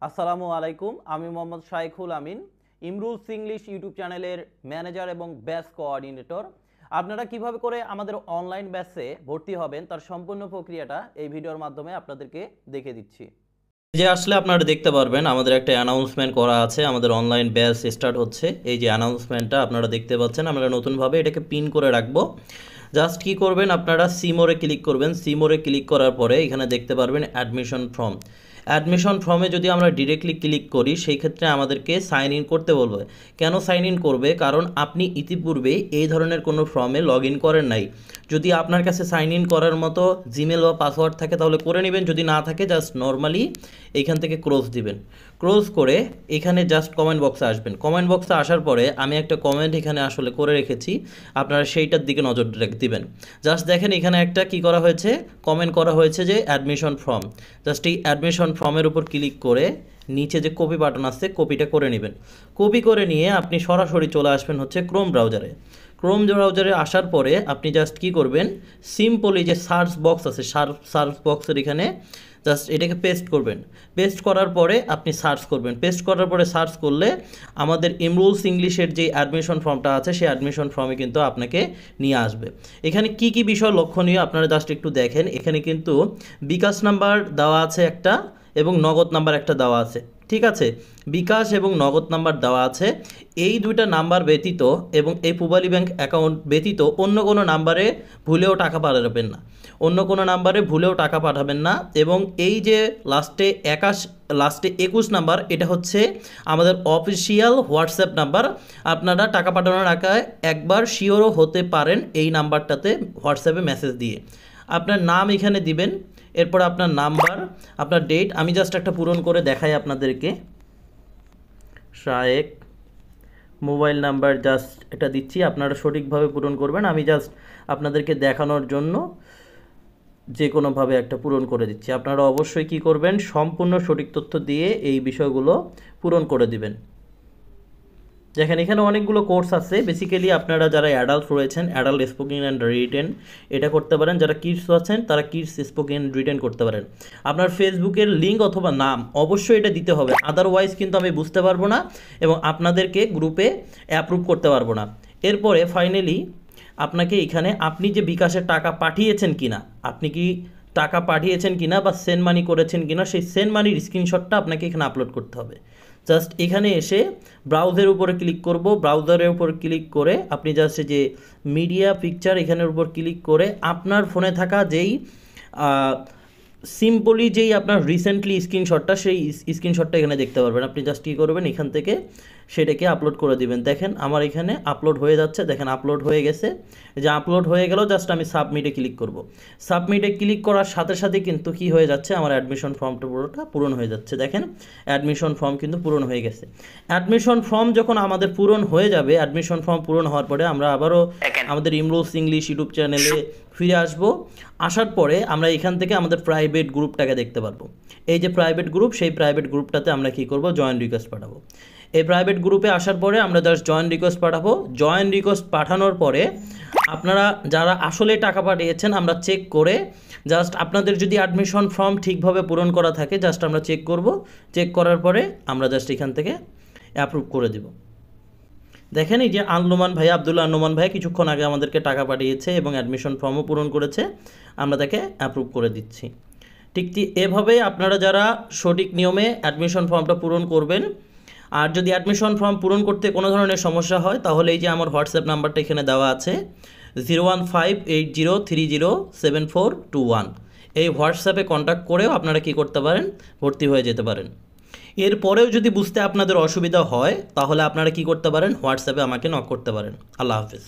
আসসালামু আলাইকুম। আমি মোহাম্মদ শাইখুল আমিন, ইমরুলস ইংলিশ ইউটিউব চ্যানেলের ম্যানেজার এবং ব্যাচ কোঅর্ডিনেটর। আপনারা কিভাবে করে আমাদের অনলাইন ব্যাচে ভর্তি হবেন তার সম্পূর্ণ প্রক্রিয়াটা এই ভিডিওর মাধ্যমে আপনাদেরকে দেখে দিচ্ছি। যে আসলে আপনারা দেখতে পারবেন আমাদের একটা অ্যানাউন্সমেন্ট করা আছে, আমাদের অনলাইন ব্যাচ স্টার্ট হচ্ছে। এই যে অ্যানাউন্সমেন্টটা আপনারা দেখতে পাচ্ছেন, আমরা নতুনভাবে এটাকে পিন করে রাখবো। জাস্ট কি করবেন, আপনারা সিমোরে ক্লিক করবেন। সিমোরে ক্লিক করার পরে এখানে দেখতে পারবেন অ্যাডমিশন ফর্ম। অ্যাডমিশন ফর্মে যদি আমরা ডিরেক্টলি ক্লিক করি সেই ক্ষেত্রে আমাদেরকে সাইন ইন করতে বলবে। কেন সাইন ইন করবে? কারণ আপনি ইতিপূর্বে এই ধরনের কোনো ফর্মে লগ ইন করেন নাই। যদি আপনার কাছে সাইন ইন করার মতো জিমেল বা পাসওয়ার্ড থাকে তাহলে করে নেবেন, যদি না থাকে জাস্ট নর্মালি এইখান থেকে ক্লোজ দিবেন। ক্লোজ করে এখানে জাস্ট কমেন্ট বক্সে আসবেন। কমেন্ট বক্সে আসার পরে আমি একটা কমেন্ট এখানে আসলে করে রেখেছি, আপনারা সেইটার দিকে নজর দিবেন। জাস্ট দেখেন এখানে একটা কি করা হয়েছে, কমেন্ট করা হয়েছে যে অ্যাডমিশন ফর্ম। জাস্ট এই অ্যাডমিশন ফর্মের উপর ক্লিক করে নিচে যে কপি বাটন আছে কপিটা করে নেবেন। কপি করে নিয়ে আপনি সরাসরি চলে আসবেন হচ্ছে ক্রোম ব্রাউজারে। ক্রোম ব্রাউজারে আসার পরে আপনি জাস্ট কি করবেন, সিম্পলি যে সার্চ বক্স আছে সার্চ বক্সের এখানে জাস্ট এটাকে পেস্ট করবেন। পেস্ট করার পরে আপনি সার্চ করবেন। পেস্ট করার পরে সার্চ করলে আমাদের ইমরুলস ইংলিশের যে অ্যাডমিশন ফর্মটা আছে সেই অ্যাডমিশন ফর্মে কিন্তু আপনাকে নিয়ে আসবে। এখানে কি কি বিষয় লক্ষণীয় আপনারা জাস্ট একটু দেখেন। এখানে কিন্তু বিকাশ নাম্বার দেওয়া আছে একটা এবং নগদ নাম্বার একটা দেওয়া আছে, ঠিক আছে? বিকাশ এবং নগদ নাম্বার দেওয়া আছে। এই দুইটা নাম্বার ব্যতীত এবং এই পূবালী ব্যাংক অ্যাকাউন্ট ব্যতীত অন্য কোনো নাম্বারে ভুলেও টাকা পাঠাবেন না। অন্য কোনো নাম্বারে ভুলেও টাকা পাঠাবেন না। এবং এই যে লাস্টে 21 নাম্বার, এটা হচ্ছে আমাদের অফিসিয়াল হোয়াটসঅ্যাপ নাম্বার। আপনারা টাকা পাঠানোর আগে একবার শিওরও হতে পারেন এই নাম্বারটাতে হোয়াটসঅ্যাপে মেসেজ দিয়ে। আপনার নাম এখানে দিবেন, এরপর আপনার নাম্বার, আপনার ডেট। আমি জাস্ট একটা পূরণ করে দেখাই আপনাদেরকে। শায়েক, মোবাইল নাম্বার জাস্ট এটা দিচ্ছি, আপনারা সঠিকভাবে পূরণ করবেন। আমি জাস্ট আপনাদেরকে দেখানোর জন্য যে কোনোভাবে একটা পূরণ করে দিচ্ছি। আপনারা অবশ্যই কি করবেন, সম্পূর্ণ সঠিক তথ্য দিয়ে এই বিষয়গুলো পূরণ করে দিবেন। দেখেন এখানে অনেকগুলো কোর্স আছে। বেসিক্যালি আপনারা যারা অ্যাডাল্ট রয়েছেন, অ্যাডাল্ট স্পোকেন অ্যান্ড রিটেন এটা করতে পারেন। যারা কিডস আছেন তারা কিডস স্পোকেন রিটেন করতে পারেন। আপনার ফেসবুকের লিঙ্ক অথবা নাম অবশ্যই এটা দিতে হবে, আদারওয়াইজ কিন্তু আমি বুঝতে পারবো না এবং আপনাদেরকে গ্রুপে অ্যাপ্রুভ করতে পারবো না। এরপরে ফাইনালি আপনাকে এখানে আপনি যে বিকাশের টাকা পাঠিয়েছেন কিনা, আপনি কি টাকা পাঠিয়েছেন কিনা বা সেন্ড মানি করেছেন কিনা, সেই সেন্ড মানির স্ক্রিনশটটা আপনাকে এখানে আপলোড করতে হবে। জাস্ট এখানে এসে ব্রাউজারের উপরে ক্লিক করব। ব্রাউজারের উপর ক্লিক করে আপনি জাস্ট যে মিডিয়া পিকচার এখানের উপর ক্লিক করে আপনার ফোনে থাকা যেই সিম্পলি যেই আপনার রিসেন্টলি স্ক্রিনশটটা, সেই স্ক্রিনশটটা এখানে দেখতে পারবেন। আপনি জাস্ট কী করবেন, এখান থেকে সেটাকে আপলোড করে দিবেন। দেখেন আমার এখানে আপলোড হয়ে যাচ্ছে, দেখেন আপলোড হয়ে গেছে। যে আপলোড হয়ে গেল, জাস্ট আমি সাবমিটে ক্লিক করব। সাবমিটে ক্লিক করার সাথে সাথে কিন্তু কি হয়ে যাচ্ছে, আমার অ্যাডমিশন ফর্মটা পুরোটা পূরণ হয়ে যাচ্ছে। দেখেন অ্যাডমিশন ফর্ম কিন্তু পূরণ হয়ে গেছে। অ্যাডমিশন ফর্ম যখন আমাদের পূরণ হয়ে যাবে, অ্যাডমিশন ফর্ম পূরণ হওয়ার পরে আমরা আবারও আমাদের ইমরুলস ইংলিশ ইউটিউব চ্যানেলে ফিরে আসবো। আসার পরে আমরা এখান থেকে আমাদের প্রাইভেট গ্রুপটাকে দেখতে পারবো। এই যে প্রাইভেট গ্রুপ, সেই প্রাইভেট গ্রুপটাতে আমরা কী করব, জয়েন রিকোয়েস্ট পাঠাবো। এই প্রাইভেট গ্রুপে আসার পরে আমরা জাস্ট জয়েন রিকোয়েস্ট পাঠাবো। জয়েন রিকোয়েস্ট পাঠানোর পরে আপনারা যারা আসলে টাকা পাঠিয়েছেন আমরা চেক করে জাস্ট আপনাদের যদি অ্যাডমিশন ফর্ম ঠিকভাবে পূরণ করা থাকে জাস্ট আমরা চেক করব। চেক করার পরে আমরা জাস্ট এখান থেকে অ্যাপ্রুভ করে দেব। দেখেন এই যে আননোমান ভাই, আব্দুল্লাহ আননোমান ভাই কিছুক্ষণ আগে আমাদেরকে টাকা পাঠিয়েছে এবং অ্যাডমিশন ফর্মও পূরণ করেছে, আমরা তাকে অ্যাপ্রুভ করে দিচ্ছি। ঠিক এভাবে আপনারা যারা সঠিক নিয়মে অ্যাডমিশন ফর্মটা পূরণ করবেন। আর যদি অ্যাডমিশন ফর্ম পূরণ করতে কোনো ধরনের সমস্যা হয় তাহলে এই যে আমার হোয়াটসঅ্যাপ নাম্বারটা এখানে দেওয়া আছে 01580307421, এই হোয়াটসঅ্যাপে কন্ট্যাক্ট করেও আপনারা কি করতে পারেন, ভর্তি হয়ে যেতে পারেন। এরপরেও যদি বুঝতে আপনাদের অসুবিধা হয় তাহলে আপনারা কি করতে পারেন, হোয়াটসঅ্যাপে আমাকে নক করতে পারেন। আল্লাহ হাফেজ।